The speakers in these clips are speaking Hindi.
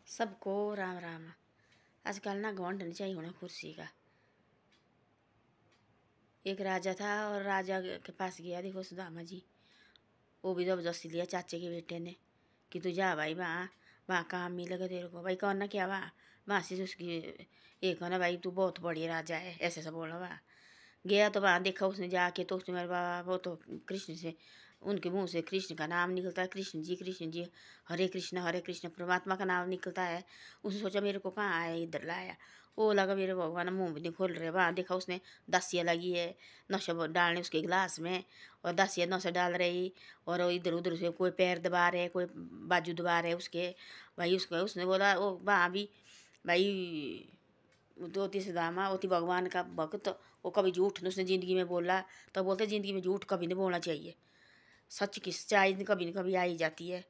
सबको राम राम। आजकल ना घमंड नहीं चाहिए होना कुर्सी का। एक राजा था और राजा के पास गया, देखो सुदामा जी, वो भी जबरदस्ती लिया चाचे के बेटे ने कि तू जा भाई वहाँ वहाँ काम मिलेगा तेरे को। भाई कौन ना क्या वहाँ से उसकी एक है ना, भाई तू बहुत बढ़िया राजा है, ऐसे सब बोला। वहाँ गया तो वहाँ देखा उसने जाके, तो उसने मेरे बाबा वो तो कृष्ण से, उनके मुंह से कृष्ण का नाम निकलता है, कृष्ण जी हरे कृष्ण परमात्मा का नाम निकलता है। उसने सोचा मेरे को कहाँ आया, इधर लाया। वो लगा मेरे भगवान मुंह भी नहीं खोल रहे। वहाँ देखा उसने दसिया लगी है नशा डालने उसके गिलास में, और दसिया नशा डाल रही, और इधर उधर से कोई पैर दबा रहे, कोई बाजू दबा रहे उसके। भाई उसको उसने बोला वो वहाँ भी भाई ज्योति सुदामा होती भगवान का भक्त, वो कभी झूठ नहीं उसने ज़िंदगी में बोला। तो बोलते ज़िंदगी में झूठ कभी नहीं बोलना चाहिए, सच की सच्चाई कभी न कभी आ ही जाती है,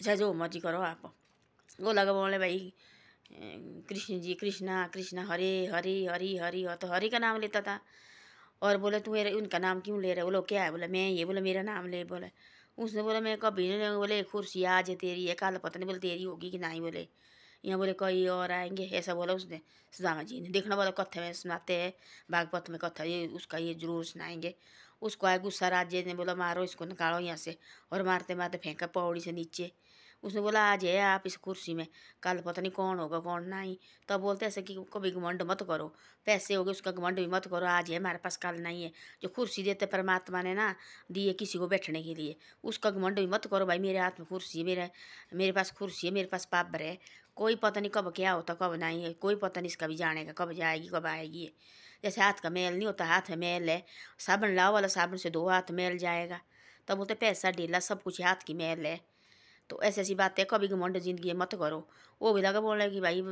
चाहे जो मर्जी करो आप। वो लगा बोले भाई कृष्ण जी कृष्णा कृष्णा हरे हरे हरि हरि, तो हरि का नाम लेता था। और बोले तू मेरे उनका नाम क्यों ले रहे? बोलो क्या है? बोला मैं ये, बोला मेरा नाम ले। बोले उसने बोला मैं कभी नहीं, बोले कुर्सी आज है तेरी है, कल पता नहीं बोले तेरी होगी कि नहीं, बोले यहाँ बोले कोई और आएंगे, ऐसा बोला उसने सुदामा जी ने। देखना बोला कथा में सुनाते हैं, भागवत में कथा ये उसका ये जरूर सुनाएंगे। उसको आया गुस्सा, राज्य ने बोला मारो इसको, निकालो यहाँ से, और मारते मारते फेंका पौड़ी से नीचे। उसने बोला आज है आप इस कुर्सी में, कल पता नहीं कौन होगा कौन नहीं। तब बोलते ऐसे कि कभी घमंड मत करो, पैसे हो गए उसका घमंड भी मत करो, आज है हमारे पास कल नहीं है। जो कुर्सी देते परमात्मा ने ना दी है किसी को बैठने के लिए, उसका घमंड भी मत करो। भाई मेरे हाथ में कुर्सी है, मेरे पास कुर्सी है, मेरे पास पावर है। कोई पता नहीं कब क्या होता कब नहीं है, कोई पता नहीं इसका भी जानेगा कब जाएगी कब आएगी। जैसे हाथ का मैल नहीं होता, हाथ में मैल है, साबुन लाओ वाला साबुन से धो हाथ मैल जाएगा। तब बोलते पैसा ढीला सब कुछ हाथ की मैल है। तो ऐसी ऐसी बातें कभी घमंड जिंदगी में मत करो। वो भी लगा बोला कि भाई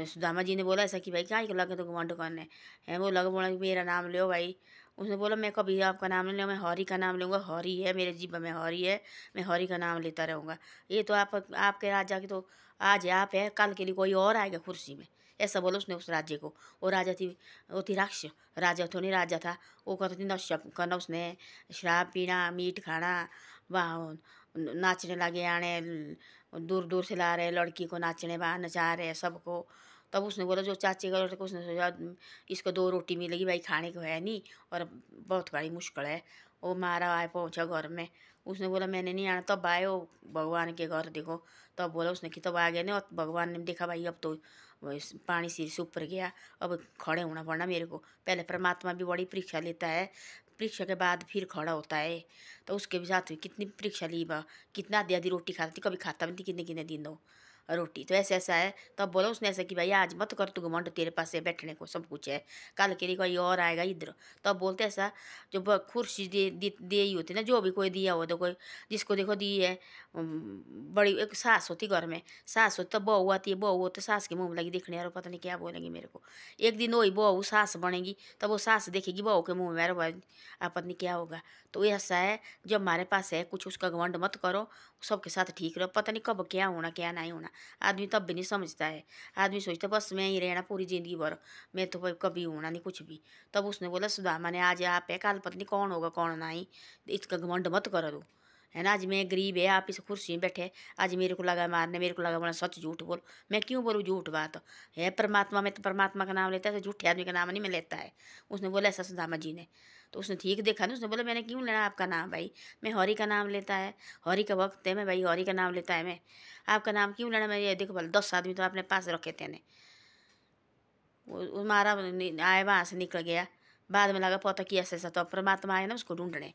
सुदामा जी ने बोला ऐसा कि भाई क्या ही लगे तो घमंड करने है। वो लगा बोला कि मेरा नाम लो भाई। उसने बोला मैं कभी आपका नाम नहीं लूँगा, मैं हरि का नाम लूँगा, हरि है मेरे जीवन में, हरि है, मैं हरि का नाम लेता रहूँगा। ये तो आपके राजा की तो आज आप है, कल के लिए कोई और आएगा कुर्सी में, ऐसा बोला उसने उस राज्य को। वो राजा थी, वो थी राक्ष, राजा तो नहीं राजा था। वो कहती थी नशा करना उसने, शराब पीना, मीट खाना, वहाँ नाचने लगे आने, दूर दूर से ला रहे लड़की को नाचने, वहाँ नचा रहे सबको। तब उसने बोला जो चाची का लड़का, उसने सोचा इसको 2 रोटी मिलेगी भाई, खाने को है नहीं, और बहुत बड़ी मुश्किल है। वो मारा आए पहुँचा घर में। उसने बोला मैंने नहीं आना। तब आए वो भगवान के घर, देखो तब बोला उसने कि तब आ गए ना, और भगवान ने देखा भाई अब तो पानी सिर से ऊपर गया, अब खड़े होना पड़ना मेरे को। पहले परमात्मा भी बड़ी परीक्षा लेता है, परीक्षा के बाद फिर खड़ा होता है। तो उसके भी साथ में कितनी परीक्षा ली बा, कितना आधी आधी रोटी खाती, कभी खाता भी नहीं कितने कितने दिन दो रोटी। तो ऐसा ऐसा है। तब बोला उसने ऐसा कि भाई आज मत कर तू घमंड, तेरे पास है बैठने को सब कुछ है, कल के लिए कोई और आएगा इधर। तब बोलते ऐसा जो कुर्सी दे ही होती ना, जो भी कोई दिया हो तो कोई जिसको देखो दी है। बड़ी एक सास होती घर में, सास होती तो बहू आती है, बहू हो तो सास के मुँह में लगी दिखने, और पता नहीं क्या बोलेंगी मेरे को। एक दिन वही बहू सास बनेगी, तब वो सास देखेगी बहू के मुँह में, मेरे भाई आप पता नहीं क्या होगा। तो ऐसा है जब हमारे पास है कुछ, उसका घमंड मत करो, सबके साथ ठीक रहो। पता नहीं कब क्या होना क्या नहीं होना, आदमी तब भी नहीं समझता है। आदमी सोचता बस मैं ही रहना पूरी ज़िंदगी भर, मैं तो कभी होना नहीं कुछ भी। तब उसने बोला सुदामा ने आज आप है, कल पता नहीं कौन होगा कौन नहीं, इसका घमंड मत करो दो, है ना। आज मैं गरीब है, आप इस कुर्सी में बैठे, आज मेरे को लगा मारने, मेरे को लगा बोला सच झूठ बोल, मैं क्यों बोलूँ झूठ बात है। परमात्मा में तो परमात्मा का नाम लेता है, तो झूठे आदमी का नाम नहीं मैं लेता है। उसने बोला ऐसा सुदामा जी ने। तो उसने ठीक देखा ना, उसने बोला मैंने क्यों लेना आपका नाम भाई, मैं हरि का नाम लेता है, हरि का भक्त है मैं भाई, हरि का नाम लेता है मैं, आपका नाम क्यों लेना। मैं ये देखो भले 10 आदमी तो अपने पास रखे थे ने। वो मारा आए वहाँ से निकल गया। बाद में लगा पता कि ऐसा ऐसा, तो परमात्मा आए ना उसको ढूंढने,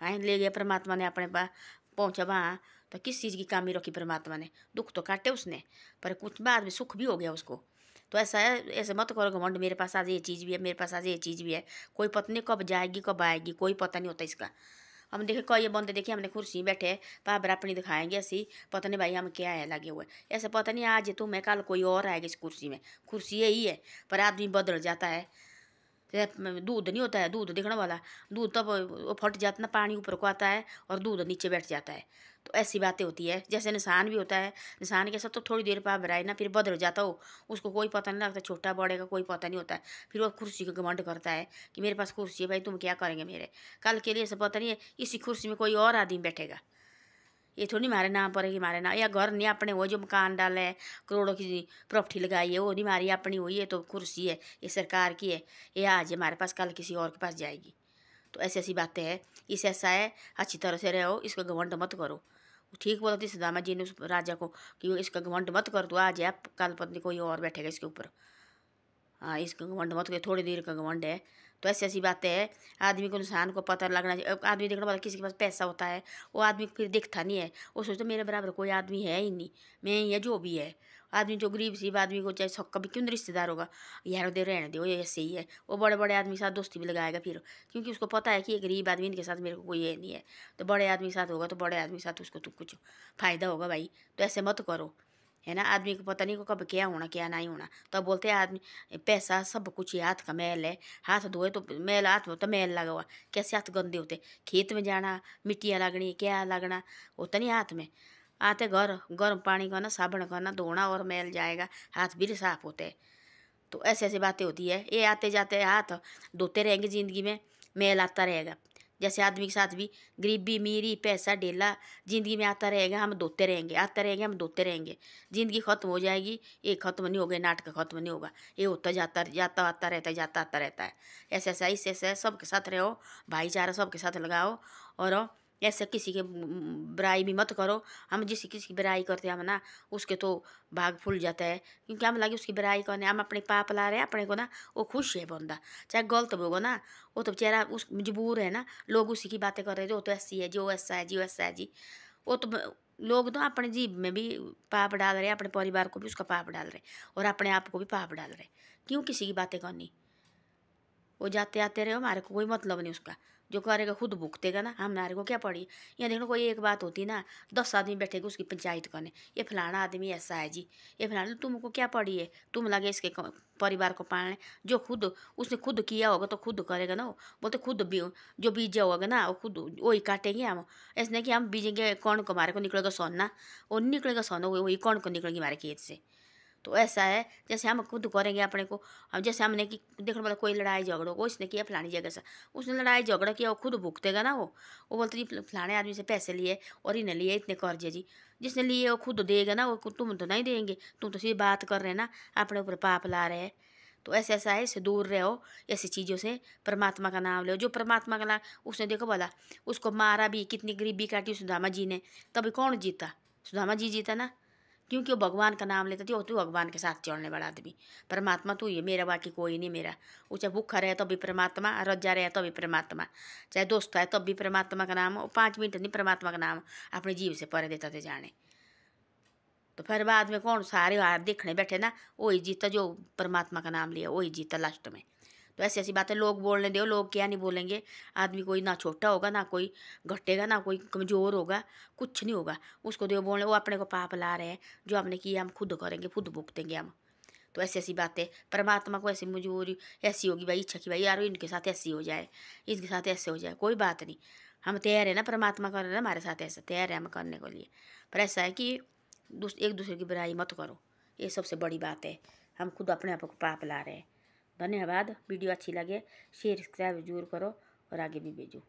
आए ले गया परमात्मा ने अपने पास। पहुँचा वहाँ तो किस चीज़ की कमी रखी परमात्मा ने, दुख तो काटे उसने, पर कुछ बाद में सुख भी हो गया उसको। तो ऐसा है, ऐसे मत करो घमंड, मेरे पास आज ये चीज़ भी है, मेरे पास आज ये चीज़ भी है, कोई पता नहीं कब जाएगी कब आएगी, कोई पता नहीं होता इसका। हम देखे कई बंदे देखे हमने कुर्सी में बैठे पावर अपनी दिखाएंगे ऐसी, पता नहीं भाई हम क्या है लगे हुए, ऐसे पता नहीं आज तुम मैं कल कोई और आएगा इस कुर्सी में। कुर्सी यही है, पर आदमी बदल जाता है। दूध नहीं होता है, दूध देखने वाला, दूध तब वो फट जाता ना, पानी ऊपर को आता है और दूध नीचे बैठ जाता है। तो ऐसी बातें होती है। जैसे निशान भी होता है, निशान के साथ तो थोड़ी देर पर भराए ना फिर बदल जाता हो, उसको कोई पता नहीं लगता, छोटा बड़े का कोई पता नहीं होता है। फिर वो कुर्सी को घमंड करता है कि मेरे पास कुर्सी है भाई, तुम क्या करेंगे मेरे, कल के लिए ऐसा पता नहीं है इसी कुर्सी में कोई और आदमी बैठेगा। ये थोड़ी हमारे नाम पर है कि हमारे नाम, या घर नहीं अपने हो जो मकान डाला है, करोड़ों की प्रॉपर्टी लगाई है, वो नहीं हमारी अपनी हुई है। तो कुर्सी है, ये सरकार की है, ये आज हमारे पास कल किसी और के पास जाएगी। तो ऐसी ऐसी बातें हैं। इस ऐसा है, अच्छी तरह से रहो, इसका घमंड मत करो। ठीक बोला थी सुदामा जी ने उस राजा को कि इसका घमंड मत कर, तो आज है कल पत्नी कोई और बैठेगा इसके ऊपर। हाँ, इसका घमंड मत कर, थोड़ी देर का घमंड है। तो ऐसी ऐसी बातें हैं। आदमी को इंसान को पता लगना चाहिए। आदमी देखना पड़ता, किसी के पास पैसा होता है वो आदमी फिर दिखता नहीं है, वो सोचता मेरे बराबर कोई आदमी है ही नहीं, मैं ही है जो भी है। आदमी जो गरीब सी आदमी को चाहे सब कभी क्यों रिश्तेदार होगा, यार दे रहने दे, वो ऐसे ही है। वो बड़े बड़े आदमी के साथ दोस्ती भी लगाएगा फिर, क्योंकि उसको पता है कि ये गरीब आदमी इनके साथ मेरे को कोई है नहीं है। तो बड़े आदमी के साथ होगा तो बड़े आदमी के साथ उसको तो कुछ फ़ायदा होगा भाई। तो ऐसे मत करो, है ना। आदमी को पता नहीं को कब क्या होना क्या नहीं होना। तो बोलते हैं आदमी पैसा सब कुछ ही हाथ का मैल है, हाथ धोए तो मैल, हाथ में तो मैल लगा हुआ, कैसे हाथ गंदे होते। खेत में जाना, मिट्टियाँ लगनी, क्या लगना होता नहीं हाथ में। आते घर गर्म पानी करना, साबुन करना, धोना और मैल जाएगा, हाथ भी साफ होते हैं। तो ऐसे ऐसी बातें होती है। ये आते जाते हाथ धोते रहेंगे ज़िंदगी में, मैल आता रहेगा। जैसे आदमी के साथ भी गरीबी अमीरी पैसा डेला ज़िंदगी में आता रहेगा, हम धोते रहेंगे, आता रहेंगे, हम धोते रहेंगे। ज़िंदगी ख़त्म हो जाएगी, ये ख़त्म नहीं होगा, नाटक ख़त्म नहीं होगा, ये होता जाता जाता आता रहता है, जाता आता रहता है। ऐसे ऐसा इससे ऐसे सबके साथ रहो, भाईचारा सबके साथ लगाओ। और ऐसे किसी के बुराई भी मत करो। हम जिस किसी की बुराई करते हैं हम ना, उसके तो भाग फूल जाता है, क्योंकि हम लगे उसकी बुराई करने, हम अपने पाप ला रहे हैं अपने को ना, वो खुश है बंदा, चाहे गलत भी होगा ना, वो तो बेचारा उस मजबूर है ना। लोग उसी की बातें कर रहे थे, वो तो ऐसी है, जो ऐसा है, जी वैसा है जी। वो तो लोग तो अपने जीव में भी पाप डाल रहे हैं, अपने परिवार को भी उसका पाप डाल रहे हैं, और अपने आप को भी पाप डाल रहे हैं। क्यों किसी की बातें करनी। वो जाते आते रहे, हमारे को कोई मतलब नहीं उसका, जो करेगा खुद भुगतेगा ना, हमारे को क्या पड़ी। यहाँ देखो कोई एक बात होती ना, 10 आदमी बैठेगा उसकी पंचायत करने, ये फलाना आदमी ऐसा है जी, ये फलाना, तुमको क्या पड़ी है, तुम लगे इसके परिवार को पालने। जो खुद उसने खुद किया होगा तो खुद करेगा ना। वो बोलते खुद भी जो बीजा होगा ना, वो खुद वही काटेंगे हम। ऐसे नहीं कि हम बीजेंगे कौन को, हमारे को निकलेगा सोना, वो निकलेगा सोना, वही कौन को निकलेगी हमारे खेत से। तो ऐसा है, जैसे हम खुद करेंगे अपने को। अब जैसे हमने कि देखो मतलब कोई लड़ाई झगड़ो, वो इसने किया फलानी जगह से, उसने लड़ाई झगड़ा किया, वो खुद भुगतेगा ना। वो बोलते जी फलाने आदमी से पैसे लिए और इन्हें लिए इतने कर्जे जी, जिसने लिए वो खुद देगा ना। वो तुम तो नहीं देंगे, तुम तो सिर्फ बात कर रहे हैं ना, अपने ऊपर पाप ला रहे हैं। तो ऐसे ऐसा है, इससे दूर रहो ऐसी चीज़ों से। परमात्मा का नाम लो, जो परमात्मा का नाम, उसने देखो बोला उसको मारा भी, कितनी गरीबी काटी सुदामा जी ने, तभी कौन जीता, सुदामा जी जीता ना, क्योंकि वो भगवान का नाम लेता थी। और तू भगवान के साथ चलने वाला आदमी, परमात्मा तू ही है मेरा, बाकी कोई नहीं मेरा। वो चाहे भूखा रहे तब भी परमात्मा, रज्जा रहे तब भी परमात्मा, चाहे दोस्त है तब भी परमात्मा का नाम। 5 मिनट नहीं परमात्मा का नाम अपने जीव से परे देता थे जाने। तो फिर बाद में कौन सारे हार देखने बैठे ना, वही जीता जो परमात्मा का नाम लिया, वही जीता लास्ट में। तो ऐसी ऐसी बातें लोग बोलने दो, लोग क्या नहीं बोलेंगे। आदमी कोई ना छोटा होगा, ना कोई घटेगा, ना कोई कमज़ोर होगा, कुछ नहीं होगा। उसको दो बोलने, वो अपने को पाप ला रहे हैं, जो हमने किया हम खुद करेंगे, खुद भुगतेंगे हम। तो ऐसी ऐसी बातें, परमात्मा को ऐसी मजबूरी ऐसी होगी भाई, इच्छा की भाई यार इनके साथ ऐसी हो जाए, इनके साथ ऐसे हो जाए, कोई बात नहीं। हम तैयार है ना, परमात्मा कर रहे हैं हमारे साथ, ऐसा तैयार है हम करने के लिए। पर ऐसा है कि एक दूसरे की बुराई मत करो, ये सबसे बड़ी बात है। हम खुद अपने आप को पाप ला रहे हैं। धन्यवाद। वीडियो अच्छी लगे शेयर सब्सक्राइब जरूर करो और आगे भी भेजो।